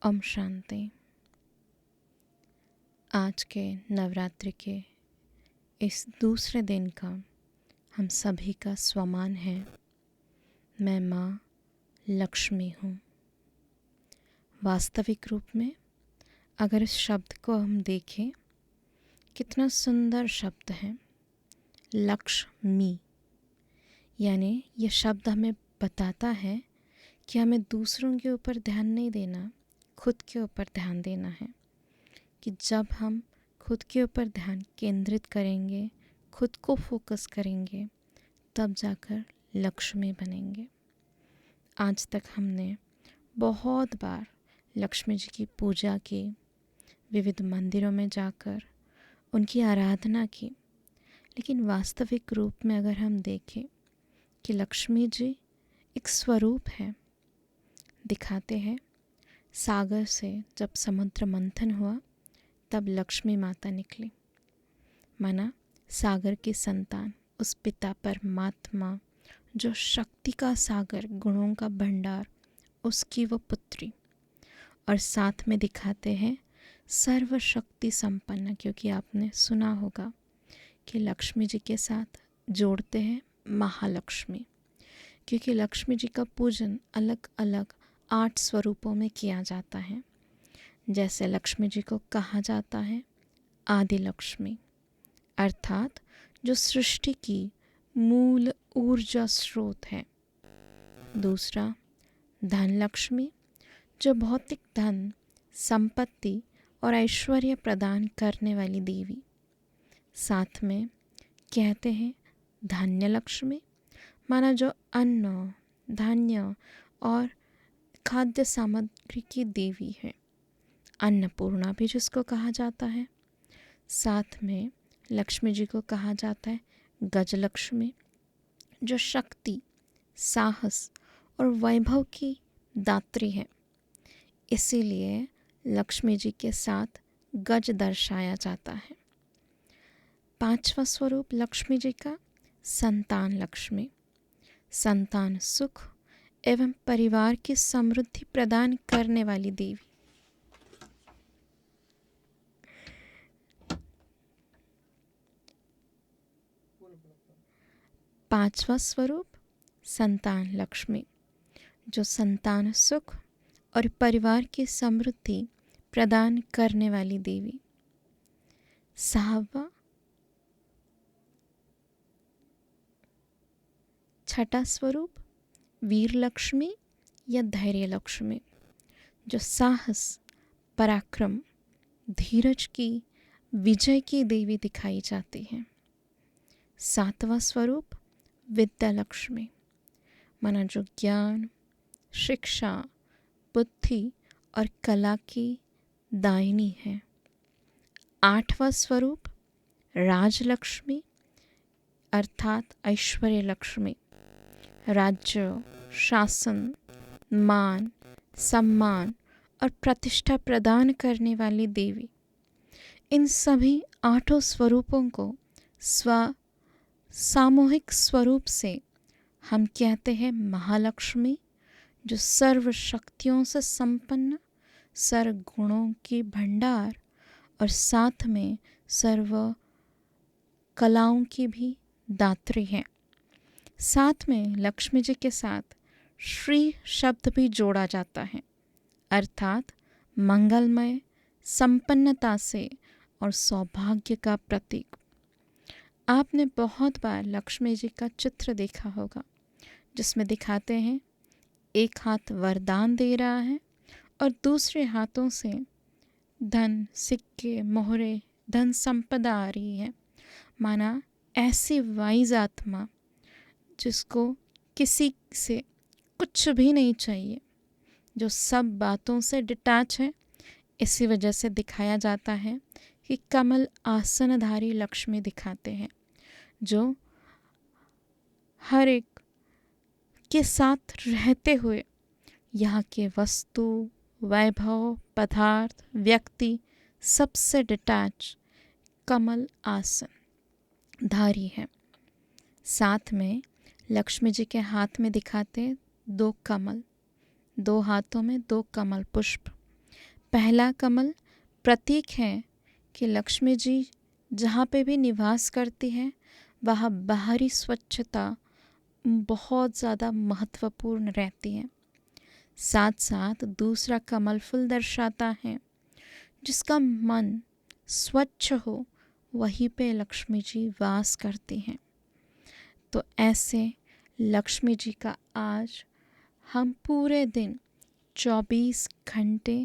ओम शांति। आज के नवरात्रि के इस दूसरे दिन का हम सभी का स्वमान है। मैं माँ लक्ष्मी हूँ। वास्तविक रूप में अगर इस शब्द को हम देखें, कितना सुंदर शब्द है लक्ष्मी। यानी ये शब्द हमें बताता है कि हमें दूसरों के ऊपर ध्यान नहीं देना, खुद के ऊपर ध्यान देना है। कि जब हम खुद के ऊपर ध्यान केंद्रित करेंगे, खुद को फोकस करेंगे, तब जाकर लक्ष्मी बनेंगे। आज तक हमने बहुत बार लक्ष्मी जी की पूजा की, विविध मंदिरों में जाकर उनकी आराधना की, लेकिन वास्तविक रूप में अगर हम देखें कि लक्ष्मी जी एक स्वरूप है। दिखाते हैं सागर से जब समुद्र मंथन हुआ तब लक्ष्मी माता निकली। माना सागर की संतान, उस पिता परमात्मा जो शक्ति का सागर, गुणों का भंडार, उसकी वो पुत्री। और साथ में दिखाते हैं सर्वशक्ति संपन्न, क्योंकि आपने सुना होगा कि लक्ष्मी जी के साथ जोड़ते हैं महालक्ष्मी, क्योंकि लक्ष्मी जी का पूजन अलग अलग 8 स्वरूपों में किया जाता है। जैसे लक्ष्मी जी को कहा जाता है आदि लक्ष्मी, अर्थात जो सृष्टि की मूल ऊर्जा स्रोत है। दूसरा धन लक्ष्मी, जो भौतिक धन, संपत्ति और ऐश्वर्य प्रदान करने वाली देवी। साथ में कहते हैं धान्य लक्ष्मी, माना जो अन्न, धान्य और खाद्य सामग्री की देवी है। अन्नपूर्णा भी जिसको कहा जाता है। साथ में लक्ष्मी जी को कहा जाता है गज लक्ष्मी, जो शक्ति, साहस और वैभव की दात्री है। इसीलिए लक्ष्मी जी के साथ गज दर्शाया जाता है। 5वां स्वरूप लक्ष्मी जी का संतान लक्ष्मी, संतान सुख एवं परिवार की समृद्धि प्रदान करने वाली देवी। 5वां स्वरूप संतान लक्ष्मी, जो संतान सुख और परिवार की समृद्धि प्रदान करने वाली देवी। 6वां स्वरूप वीर लक्ष्मी या धैर्य लक्ष्मी, जो साहस, पराक्रम, धीरज की, विजय की देवी दिखाई जाती है। 7वां स्वरूप विद्या लक्ष्मी, माना जो ज्ञान, शिक्षा, बुद्धि और कला की दायिनी है। 8वां स्वरूप राजलक्ष्मी, अर्थात ऐश्वर्य लक्ष्मी, राज्य, शासन, मान, सम्मान और प्रतिष्ठा प्रदान करने वाली देवी। इन सभी 8 स्वरूपों को सामूहिक स्वरूप से हम कहते हैं महालक्ष्मी, जो सर्व शक्तियों से संपन्न, सर्व गुणों की भंडार और साथ में सर्व कलाओं की भी दात्री है। साथ में लक्ष्मी जी के साथ श्री शब्द भी जोड़ा जाता है, अर्थात मंगलमय, संपन्नता से और सौभाग्य का प्रतीक। आपने बहुत बार लक्ष्मी जी का चित्र देखा होगा, जिसमें दिखाते हैं एक हाथ वरदान दे रहा है और दूसरे हाथों से धन, सिक्के, मोहरे, धन संपदा आ रही है। माना ऐसी वाइज आत्मा जिसको किसी से कुछ भी नहीं चाहिए, जो सब बातों से डिटैच है। इसी वजह से दिखाया जाता है कि कमल आसनधारी लक्ष्मी दिखाते हैं, जो हर एक के साथ रहते हुए यहाँ के वस्तु, वैभव, पदार्थ, व्यक्ति सबसे डिटैच कमल आसन धारी है। साथ में लक्ष्मी जी के हाथ में दिखाते 2 कमल, 2 हाथों में 2 कमल पुष्प, पहला कमल प्रतीक है कि लक्ष्मी जी जहाँ पे भी निवास करती हैं वहाँ बाहरी स्वच्छता बहुत ज़्यादा महत्वपूर्ण रहती है। साथ साथ दूसरा कमल फूल दर्शाता है जिसका मन स्वच्छ हो, वहीं पे लक्ष्मी जी वास करती हैं। तो ऐसे लक्ष्मी जी का आज हम पूरे दिन 24 घंटे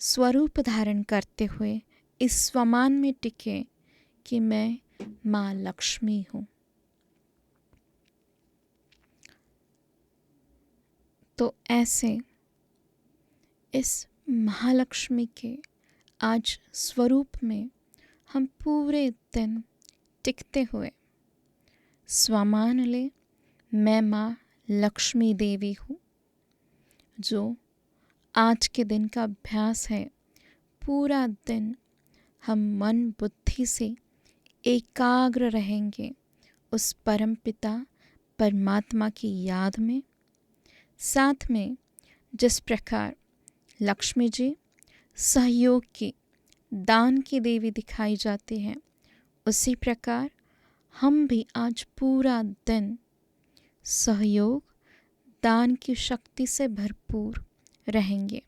स्वरूप धारण करते हुए इस स्वमान में टिके कि मैं माँ लक्ष्मी हूँ। तो ऐसे इस महालक्ष्मी के आज स्वरूप में हम पूरे दिन टिकते हुए स्वमान ले मैं माँ लक्ष्मी देवी हूँ। जो आज के दिन का अभ्यास है, पूरा दिन हम मन बुद्धि से एकाग्र रहेंगे उस परमपिता परमात्मा की याद में। साथ में जिस प्रकार लक्ष्मी जी सहयोग की, दान की देवी दिखाई जाती है, उसी प्रकार हम भी आज पूरा दिन सहयोग, दान की शक्ति से भरपूर रहेंगे।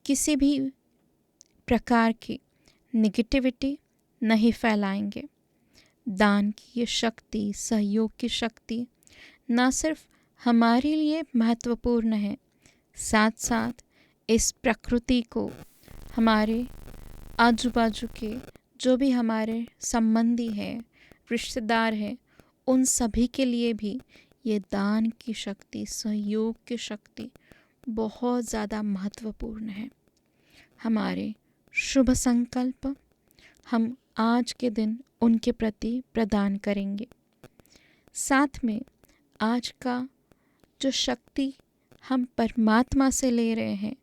किसी भी प्रकार की नेगेटिविटी नहीं फैलाएंगे। दान की ये शक्ति, सहयोग की शक्ति न सिर्फ हमारे लिए महत्वपूर्ण है, साथ साथ इस प्रकृति को, हमारे आजू बाजू के जो भी हमारे संबंधी हैं, रिश्तेदार हैं, उन सभी के लिए भी ये दान की शक्ति, सहयोग की शक्ति बहुत ज़्यादा महत्वपूर्ण है। हमारे शुभ संकल्प हम आज के दिन उनके प्रति प्रदान करेंगे। साथ में आज का जो शक्ति हम परमात्मा से ले रहे हैं,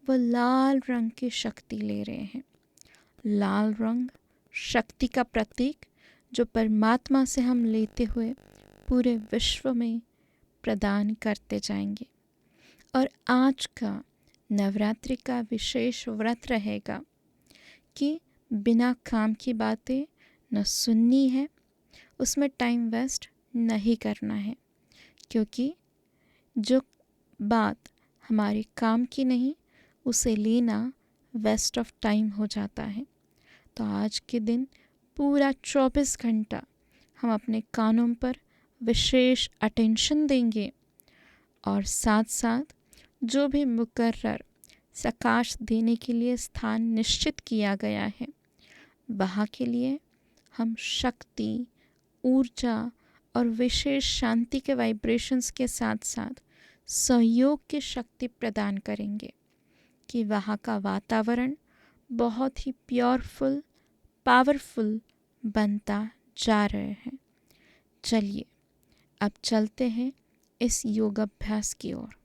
वो लाल रंग की शक्ति ले रहे हैं। लाल रंग शक्ति का प्रतीक जो परमात्मा से हम लेते हुए पूरे विश्व में प्रदान करते जाएंगे। और आज का नवरात्रि का विशेष व्रत रहेगा कि बिना काम की बातें न सुननी है, उसमें टाइम वेस्ट नहीं करना है, क्योंकि जो बात हमारे काम की नहीं, उसे लेना वेस्ट ऑफ टाइम हो जाता है। तो आज के दिन पूरा 24 घंटा हम अपने कानों पर विशेष अटेंशन देंगे और साथ साथ जो भी मुकर्रर प्रकाश देने के लिए स्थान निश्चित किया गया है, वहाँ के लिए हम शक्ति, ऊर्जा और विशेष शांति के वाइब्रेशंस के साथ साथ सहयोग की शक्ति प्रदान करेंगे कि वहाँ का वातावरण बहुत ही प्योरफुल, पावरफुल बनता जा रहे हैं। चलिए अब चलते हैं इस योगाभ्यास की ओर।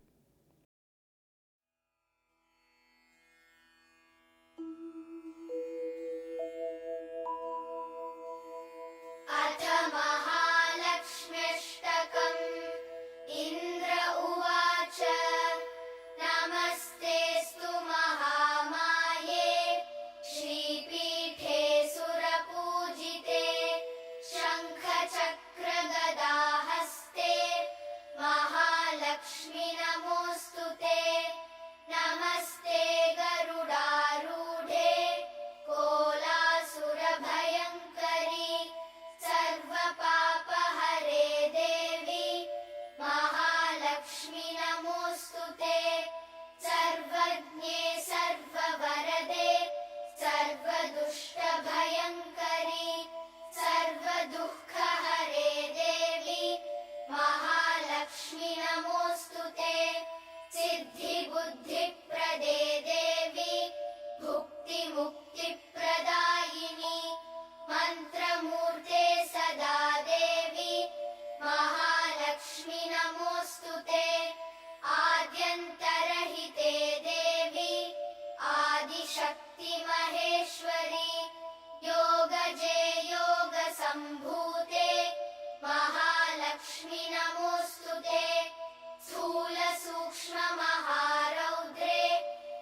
स्थूल सूक्ष्म महारौद्रे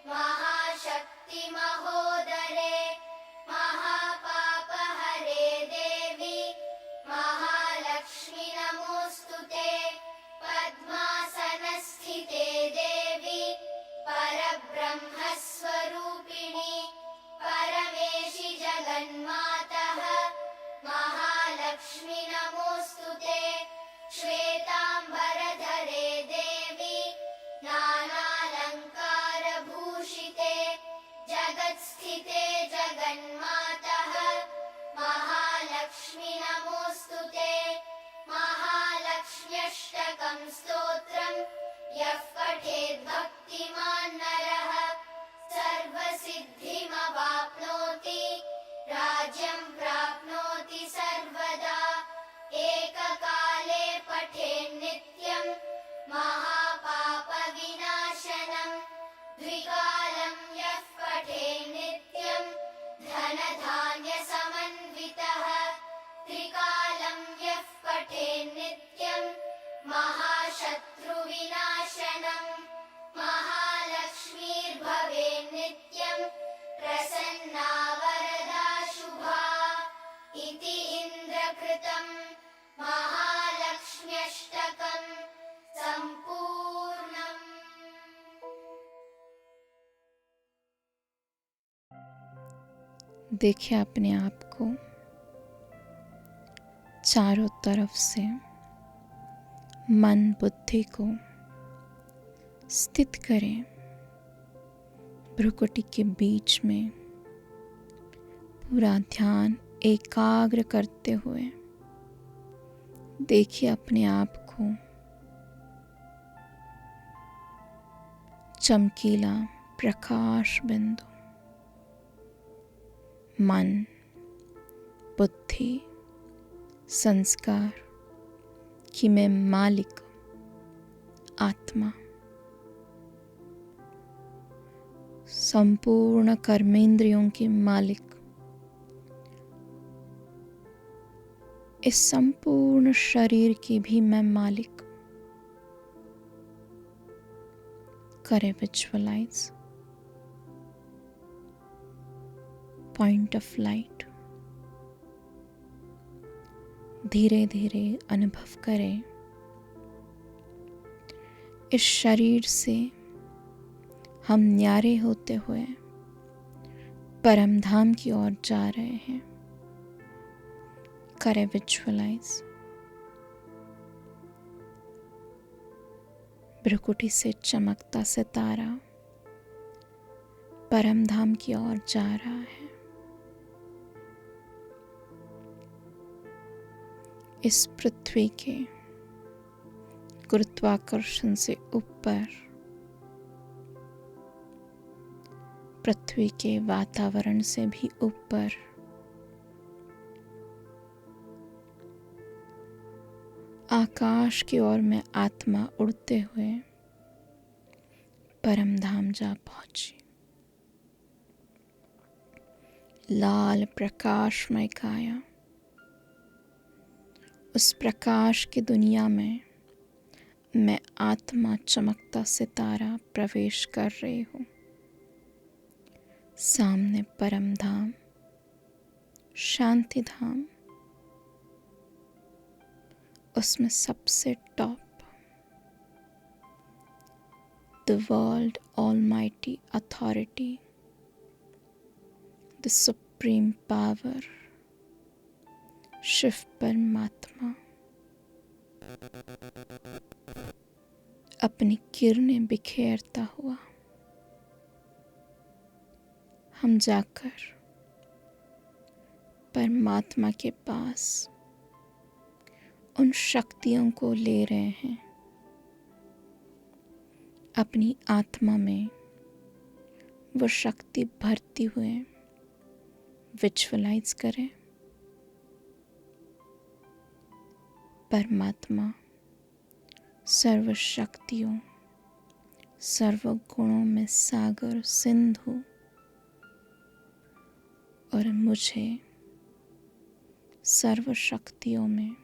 महा स्थिते जगन्मातः महालक्ष्मी नमोऽस्तुते। महालक्ष्म्यष्टकं स्तोत्रम् यः पठेत् भक्तिमान् नरः सर्वसिद्धिमवाप्नोति राज्यं प्राप्नोति सर्वदा। एककाले पठेत् नित्यं महापापविनाशनम् द्विकालं यः पठेत् नित्यं धनधान्यसमन्वितः त्रिकालं यः पठेत् नित्यं महाशत्रुविनाशनम् महालक्ष्मीर्भवेत् नित्यं प्रसन्ना वरदा शुभा इति इन्द्रकृतं महालक्ष्म्यष्टकं सम्पूर्णम्। देखिए अपने आप को चारों तरफ से मन बुद्धि को स्थित करें। भ्रुकुटी के बीच में पूरा ध्यान एकाग्र करते हुए देखिए अपने आप को चमकीला प्रकाश बिंदु मन, बुद्धि, संस्कार कि मैं मालिक, आत्मा, संपूर्ण कर्मेंद्रियों के मालिक, इस संपूर्ण शरीर की भी मैं मालिक करे विजुअलाइज। पॉइंट ऑफ लाइट धीरे धीरे अनुभव करें। इस शरीर से हम न्यारे होते हुए परम धाम की ओर जा रहे हैं। करें विजुअलाइज। भ्रुकुटी से चमकता सितारा परम धाम की ओर जा रहा है। इस पृथ्वी के गुरुत्वाकर्षण से ऊपर, पृथ्वी के वातावरण से भी ऊपर, आकाश की ओर में आत्मा उड़ते हुए परम धाम जा पहुंची। लाल प्रकाशमय काया, उस प्रकाश की दुनिया में मैं आत्मा चमकता सितारा प्रवेश कर रही हूँ। सामने परम धाम, शांति धाम, उसमें सबसे top the world almighty authority, the supreme power, Shiva परमात्मा अपनी किरणें बिखेरता हुआ हम जाकर परमात्मा के पास उन शक्तियों को ले रहे हैं। अपनी आत्मा में वो शक्ति भरती हुए विजुअलाइज करें। परमात्मा सर्व शक्तियों, सर्व गुणों में सागर सिंधु और मुझे सर्व शक्तियों में,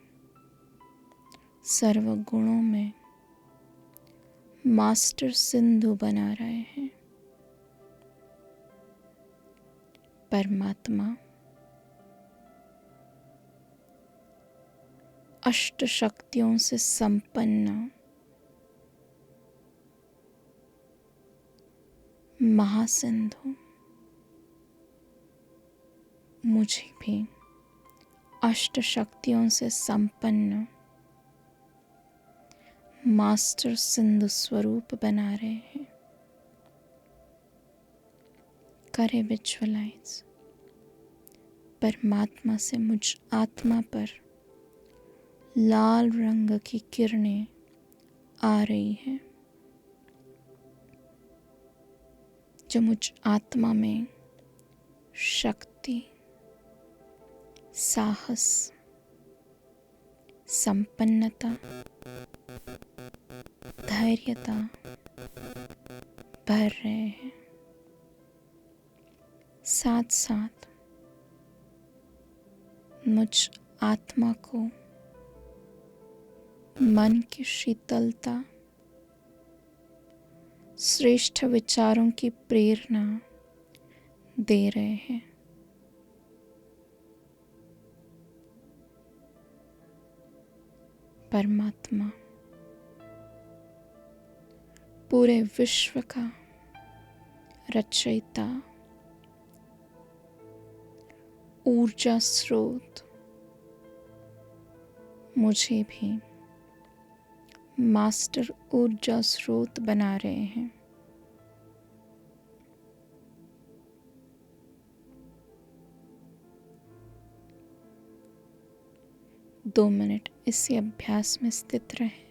सर्व गुणों में मास्टर सिंधु बना रहे हैं। परमात्मा अष्ट शक्तियों से संपन्न महासिंधु मुझे भी अष्ट शक्तियों से संपन्न मास्टर सिंधु स्वरूप बना रहे हैं। करे विजुअलाइज परमात्मा से मुझ आत्मा पर लाल रंग की किरणें आ रही हैं, जो मुझ आत्मा में शक्ति, साहस, संपन्नता, धैर्यता भर रहे हैं। साथ साथ मुझ आत्मा को मन की शीतलता, श्रेष्ठ विचारों की प्रेरणा दे रहे हैं। परमात्मा पूरे विश्व का रचयिता, ऊर्जा स्रोत मुझे भी मास्टर ऊर्जा स्रोत बना रहे हैं। दो मिनट इसी अभ्यास में स्थित रहें।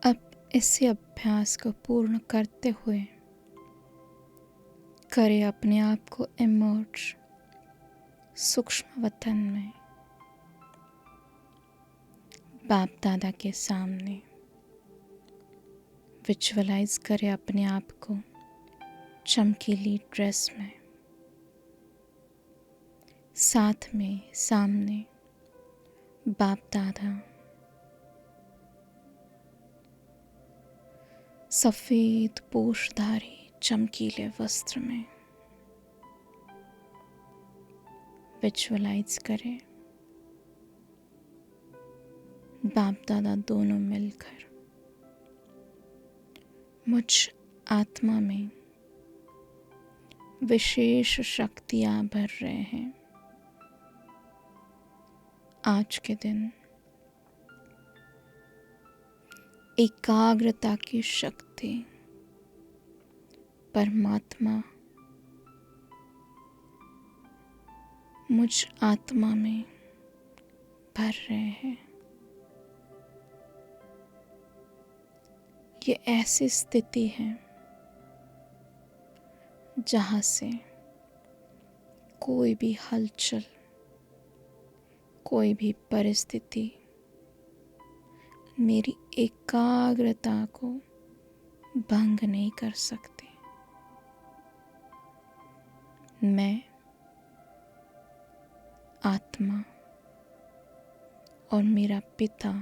अब इसी अभ्यास को पूर्ण करते हुए करें अपने आप को इमर्ज सूक्ष्म वतन में, बाप दादा के सामने। विजुअलाइज करें अपने आप को चमकीली ड्रेस में, साथ में सामने बाप दादा सफेद पोशधारी चमकीले वस्त्र में। विजुअलाइज करें बाप दादा दोनों मिलकर मुझ आत्मा में विशेष शक्तियां भर रहे हैं। आज के दिन एकाग्रता की शक्ति परमात्मा मुझ आत्मा में भर रहे हैं। ये ऐसी स्थिति है जहाँ से कोई भी हलचल, कोई भी परिस्थिति मेरी एकाग्रता को भंग नहीं कर सकती। मैं आत्मा और मेरा पिता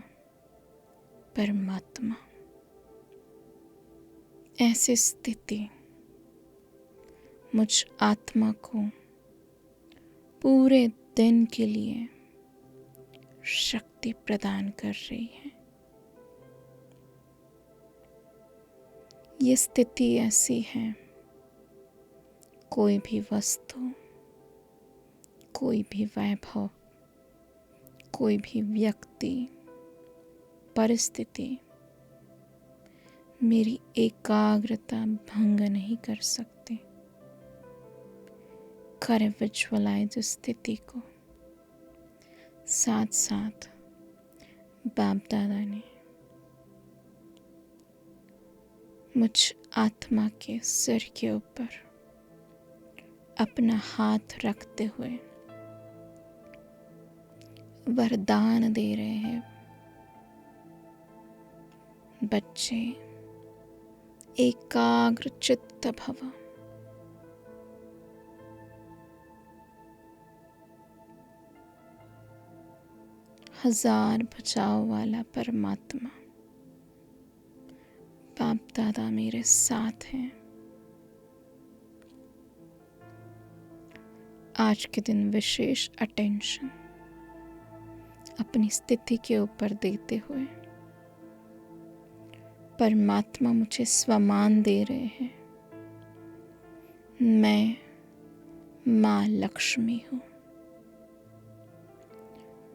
परमात्मा। ऐसी स्थिति मुझ आत्मा को पूरे दिन के लिए शक्ति प्रदान कर रही है। ये स्थिति ऐसी है, कोई भी वस्तु, कोई भी वैभव, कोई भी व्यक्ति, परिस्थिति मेरी एकाग्रता भंग नहीं कर सकती। करे विजुअलाइज स्थिति को। साथ साथ बाप दादा ने मुझ आत्मा के सिर के ऊपर अपना हाथ रखते हुए वरदान दे रहे हैं, बच्चे एकाग्र चित्त भव। हजार भुजाओं वाला परमात्मा बाप दादा मेरे साथ हैं। आज के दिन विशेष अटेंशन अपनी स्थिति के ऊपर देते हुए परमात्मा मुझे स्वमान दे रहे हैं। मैं माँ लक्ष्मी हूँ।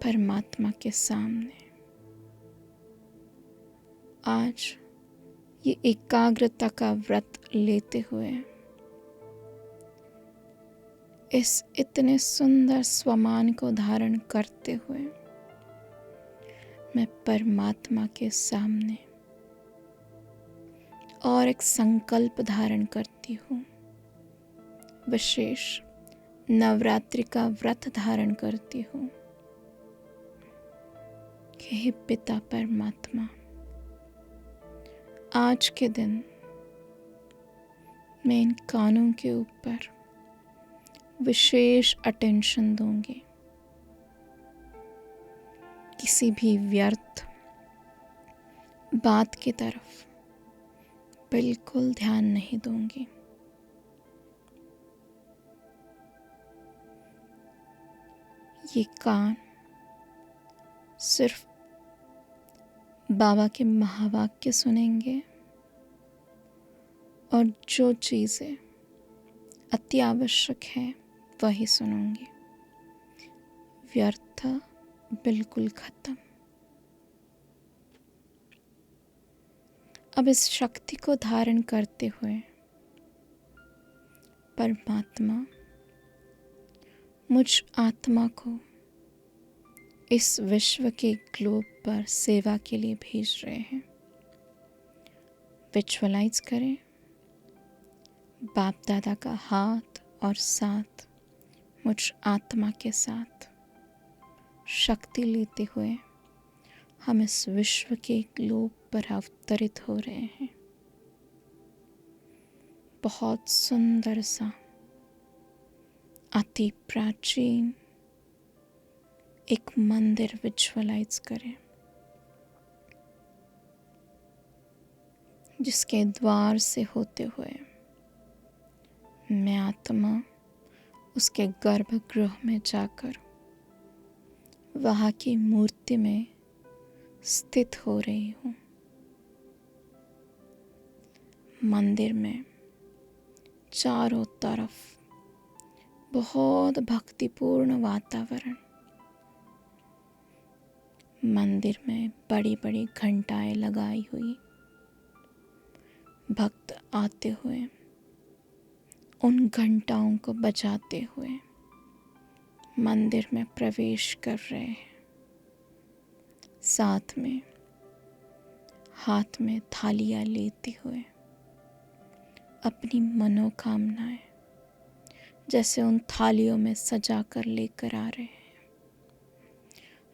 परमात्मा के सामने आज ये एकाग्रता का व्रत लेते हुए इस इतने सुंदर स्वमान को धारण करते हुए मैं परमात्मा के सामने और एक संकल्प धारण करती हूँ। विशेष नवरात्रि का व्रत धारण करती हूँ। हे पिता परमात्मा, आज के दिन मैं इन कानों के ऊपर विशेष अटेंशन दूंगी। किसी भी व्यर्थ बात की तरफ बिल्कुल ध्यान नहीं दूंगी। ये कान सिर्फ बाबा के महावाक्य सुनेंगे और जो चीज़ें अति आवश्यक है वही सुनूंगी। व्यर्थ बिल्कुल खत्म। अब इस शक्ति को धारण करते हुए परमात्मा मुझ आत्मा को इस विश्व के ग्लोब पर सेवा के लिए भेज रहे हैं। विजुअलाइज करें बाप दादा का हाथ और साथ मुझ आत्मा के साथ शक्ति लेते हुए हम इस विश्व के ग्लोब पर अवतरित हो रहे हैं। बहुत सुंदर सा अति प्राचीन एक मंदिर विजुअलाइज करें, जिसके द्वार से होते हुए मैं आत्मा उसके गर्भगृह में जाकर वहाँ की मूर्ति में स्थित हो रही हूँ। मंदिर में चारों तरफ बहुत भक्तिपूर्ण वातावरण। मंदिर में बड़ी बड़ी घंटाएं लगाई हुई। भक्त आते हुए उन घंटाओं को बजाते हुए मंदिर में प्रवेश कर रहे हैं। साथ में हाथ में थालियां लेते हुए अपनी मनोकामनाएं जैसे उन थालियों में सजा कर लेकर आ रहे हैं।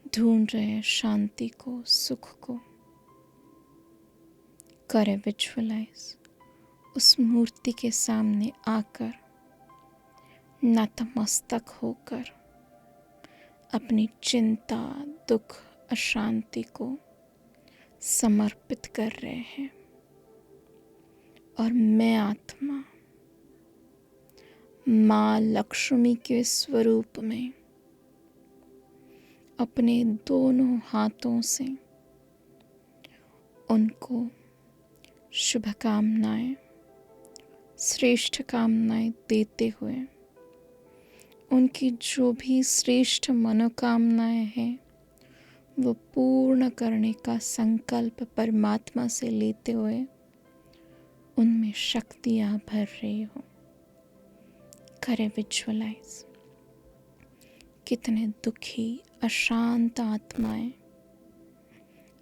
ढूंढ रहे हैं शांति को, सुख को। करे विजुअलाइज उस मूर्ति के सामने आकर नतमस्तक होकर अपनी चिंता, दुख, अशांति को समर्पित कर रहे हैं। और मैं आत्मा माँ लक्ष्मी के स्वरूप में अपने दोनों हाथों से उनको शुभकामनाएं, श्रेष्ठ कामनाएं देते हुए उनकी जो भी श्रेष्ठ मनोकामनाएं हैं वो पूर्ण करने का संकल्प परमात्मा से लेते हुए उनमें शक्तियाँ भर रही हो। करे विजुअलाइज कितने दुखी अशांत आत्माएं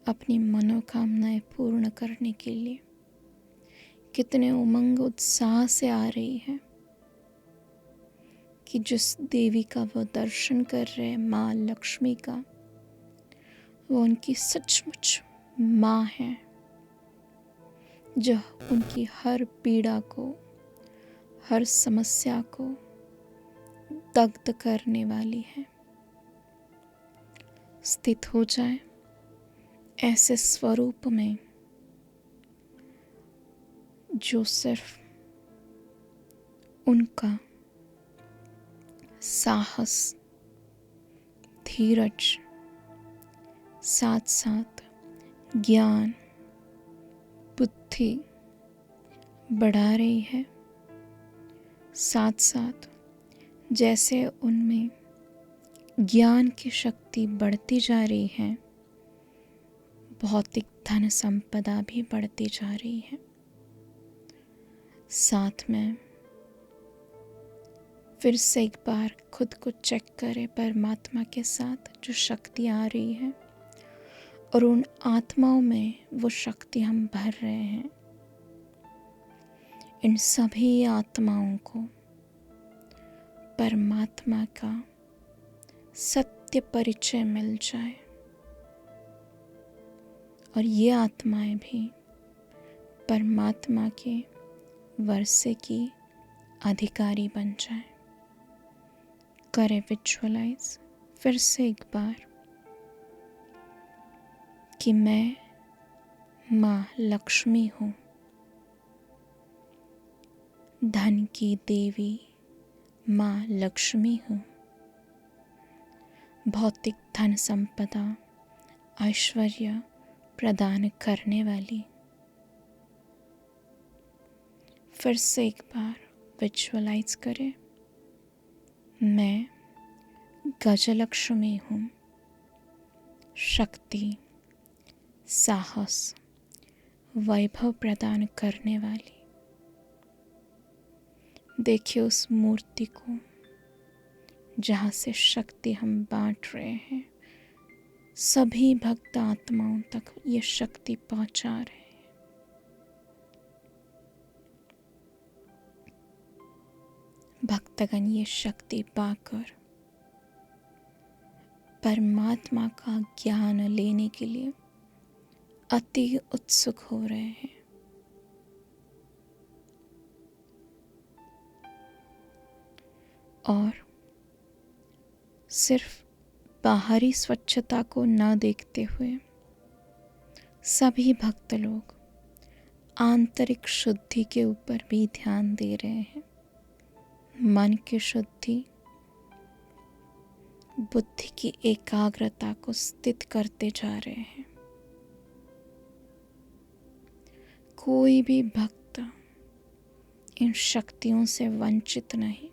अपनी मनोकामनाएं पूर्ण करने के लिए कितने उमंग उत्साह से आ रही है कि जिस देवी का वो दर्शन कर रहे हैं, माँ लक्ष्मी का, वो उनकी सचमुच माँ है जो उनकी हर पीड़ा को, हर समस्या को दग्ध करने वाली है। स्थित हो जाए ऐसे स्वरूप में जो सिर्फ उनका साहस, धीरज, साथ साथ ज्ञान, बुद्धि बढ़ा रही है। साथ साथ जैसे उनमें ज्ञान की शक्ति बढ़ती जा रही है, भौतिक धन संपदा भी बढ़ती जा रही है। साथ में फिर से एक बार खुद को चेक करें परमात्मा के साथ जो शक्ति आ रही है और उन आत्माओं में वो शक्ति हम भर रहे हैं। इन सभी आत्माओं को परमात्मा का सत्य परिचय मिल जाए और ये आत्माएं भी परमात्मा के वर्षे की अधिकारी बन जाए। करे विजुअलाइज फिर से एक बार कि मैं माँ लक्ष्मी हूँ, धन की देवी माँ लक्ष्मी हूँ, भौतिक धन संपदा ऐश्वर्य प्रदान करने वाली। फिर से एक बार विजुअलाइज करें, मैं गजलक्ष्मी हूँ, शक्ति, साहस, वैभव प्रदान करने वाली। देखिए उस मूर्ति को जहाँ से शक्ति हम बांट रहे हैं, सभी भक्त आत्माओं तक ये शक्ति पहुँचा रहे हैं। भक्तगण ये शक्ति पाकर परमात्मा का ज्ञान लेने के लिए अति उत्सुक हो रहे हैं। और सिर्फ बाहरी स्वच्छता को न देखते हुए सभी भक्त लोग आंतरिक शुद्धि के ऊपर भी ध्यान दे रहे हैं। मन की शुद्धि, बुद्धि की एकाग्रता को स्थित करते जा रहे हैं। कोई भी भक्त इन शक्तियों से वंचित नहीं।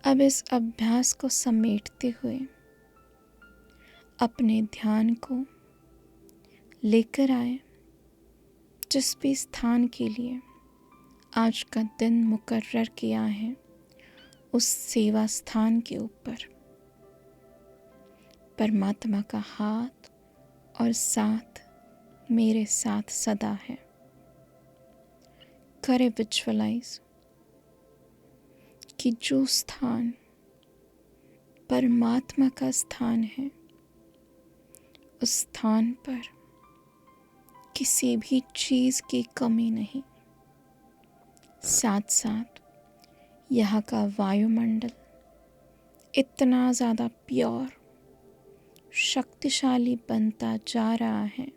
अब इस अभ्यास को समेटते हुए अपने ध्यान को लेकर आए जिस भी स्थान के लिए आज का दिन मुकर्रर किया है, उस सेवा स्थान के ऊपर परमात्मा का हाथ और साथ मेरे साथ सदा है। करे विजुअलाइज कि जो स्थान परमात्मा का स्थान है, उस स्थान पर किसी भी चीज़ की कमी नहीं। साथ साथ यहाँ का वायुमंडल इतना ज़्यादा प्योर, शक्तिशाली बनता जा रहा है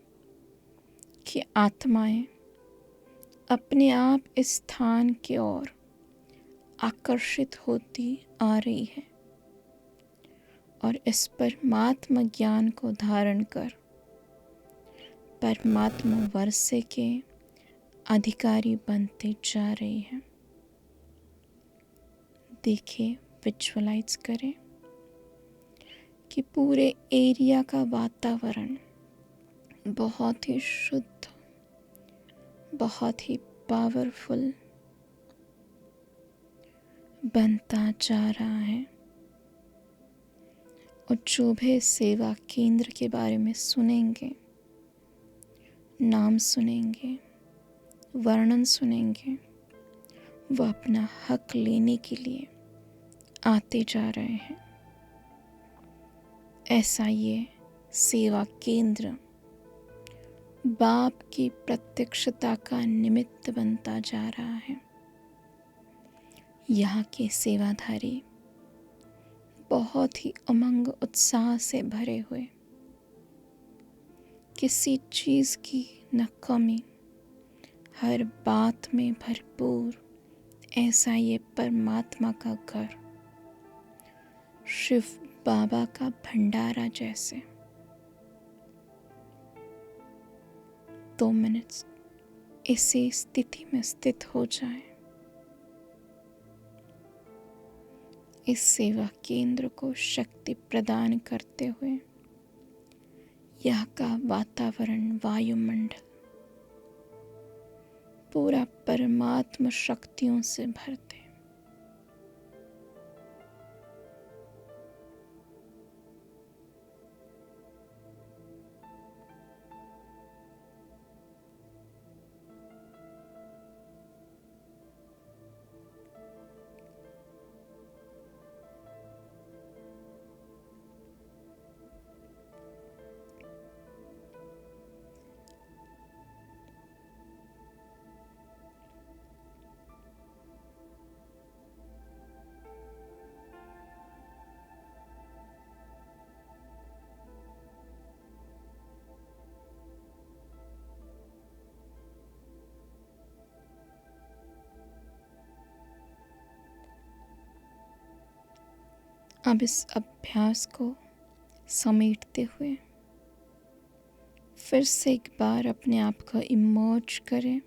कि आत्माएं अपने आप इस स्थान की ओर आकर्षित होती आ रही है और इस परमात्मा ज्ञान को धारण कर परमात्मा वर्षे के अधिकारी बनते जा रही है। देखिए, विजुअलाइज करें कि पूरे एरिया का वातावरण बहुत ही शुद्ध, बहुत ही पावरफुल बनता जा रहा है। और जो भी सेवा केंद्र के बारे में सुनेंगे, नाम सुनेंगे, वर्णन सुनेंगे, वो अपना हक लेने के लिए आते जा रहे हैं। ऐसा ये सेवा केंद्र बाप की प्रत्यक्षता का निमित्त बनता जा रहा है। यहाँ के सेवाधारी बहुत ही उमंग उत्साह से भरे हुए, किसी चीज़ की न कमी, हर बात में भरपूर, ऐसा ये परमात्मा का घर, शिव बाबा का भंडारा जैसे। 2 मिनट्स इसी स्थिति में स्थित हो जाए। इस सेवा केंद्र को शक्ति प्रदान करते हुए यहाँ का वातावरण, वायुमंडल पूरा परमात्मा शक्तियों से भरते। अब इस अभ्यास को समेटते हुए फिर से एक बार अपने आप को इमर्ज करें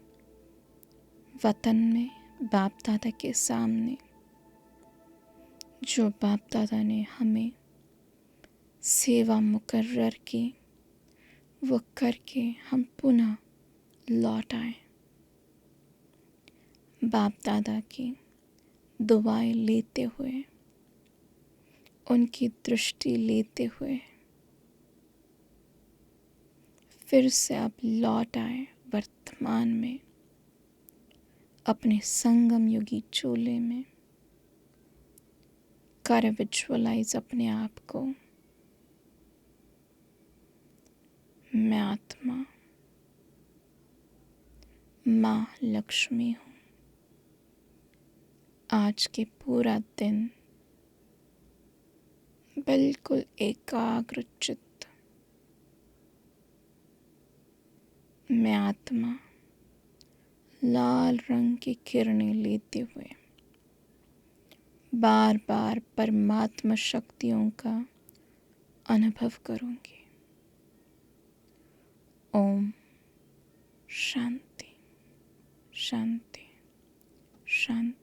वतन में, बाप दादा के सामने, जो बाप दादा ने हमें सेवा मुकर्रर की, वो करके हम पुनः लौट आए। बाप दादा की दुआएं लेते हुए, उनकी दृष्टि लेते हुए फिर से अब लौट आए वर्तमान में, अपने संगम युगी चोले में। कर विजुअलाइज अपने आप को, मैं आत्मा माँ लक्ष्मी हूँ। आज के पूरा दिन बिल्कुल एकाग्र चित्त, मैं आत्मा लाल रंग की किरणें लेते हुए बार बार परमात्मा शक्तियों का अनुभव करूंगी। ओम शांति शांति शांति।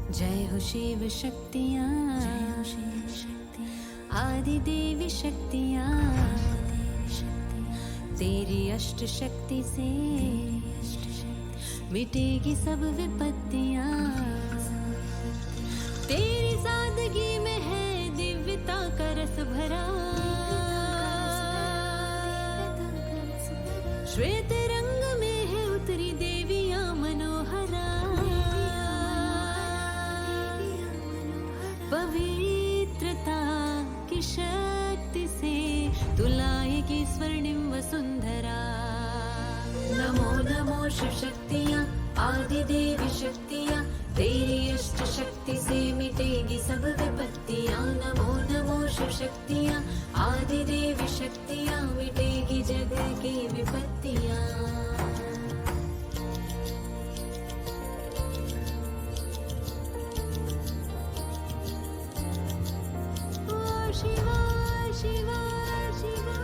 जय हो शिव शक्तियाँ, आदि देवी शक्तियाँ, तेरी अष्ट शक्ति से मिटेगी सब विपत्तियाँ। तेरी सादगी में है दिव्यता का रस भरा, श्वेत रंग में है उतरी देवियां मनोहरा, पवित्रता की शक्ति से तुलाएगी स्वर्णिम वसुंधरा। नमो नमो शिव शक्तियाँ आदि देवी शक्तियाँ, तेरी अष्ट शक्ति से मिटेगी सब विपत्तियाँ। नमो नमो शिव शक्तियाँ आदि देवी शक्तियाँ, मिटेगी जग की विपत्तियाँ। ओ शिवा शिवा शिवा,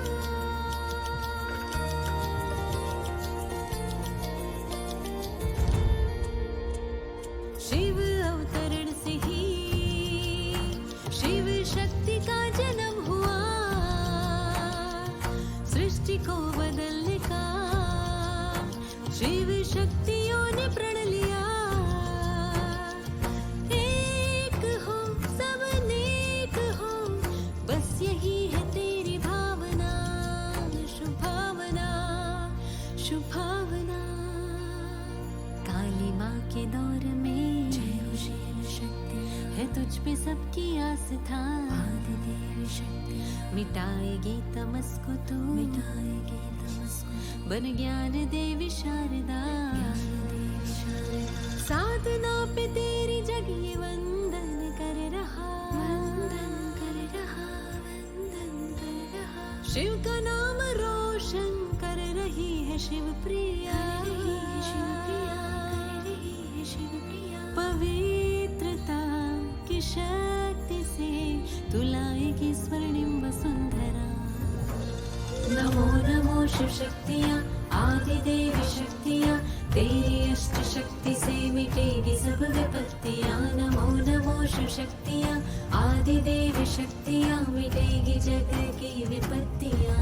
शिव अवतरण से ही शिव शक्ति का जन्म हुआ, सृष्टि को बदलने का शिव शक्तियों ने प्रण लिया। एक हो सब नेक हो, बस यही है तेरी भावना, शुभ भावना शुभ भावना। काली माँ के दौर में शिव शक्ति है तुझ पे सबकी आस्था, आदि देवी शक्ति मिटाएगी तमस को तू, मिटाएगी तमस को, बन ज्ञान देवी शारदा। साधना पे तेरी जगी वंदन कर रहा, वंदन कर रहा, वंदन कर रहा। शिव का नाम रोशन कर रही है शिव प्रिया, पवित्रता की शक्ति से तुलाएगी स्वर्णिम वसुंधरा। नमो नमो शिव शक्तियाँ आदि देवी शक्तियाँ, तेरी अष्ट शक्ति से मिटेगी सब विपत्तियाँ। नमो नमो शिव शक्तियाँ आदि देवी शक्तियाँ, मिटेगी जग की विपत्तियाँ।